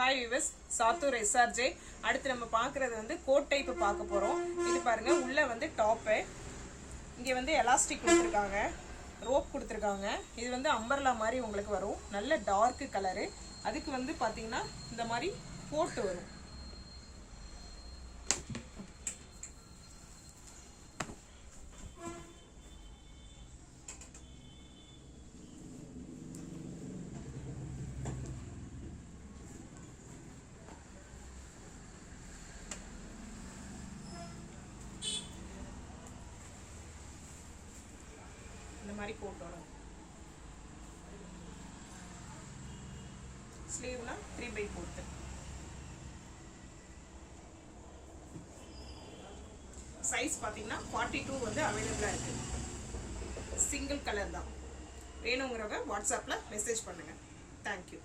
Hi விவஸ், Sattur SRJ. அடுத்து நம்ம பார்க்குறது வந்து கோட் டைப்பு பார்க்க போகிறோம். இது பாருங்கள், உள்ளே வந்து டாப்பு, இங்கே வந்து எலாஸ்டிக் கொடுத்துருக்காங்க, ரோப் கொடுத்துருக்காங்க. இது வந்து அம்பர்லா மாதிரி உங்களுக்கு வரும், நல்ல டார்க்கு கலரு. அதுக்கு வந்து பார்த்தீங்கன்னா இந்த மாதிரி போட்டு வரும். இந்த மாதிரி போட்டு வரும். ஸ்லீவ்னா 3/4. சைஸ் பார்த்தீங்கன்னா 42 வந்து அவைலபிளாக இருக்குது. சிங்கிள் கலர் தான். வேணுங்கிறவங்க வாட்ஸ்அப்பில் மெசேஜ் பண்ணுங்கள். தேங்க்யூ.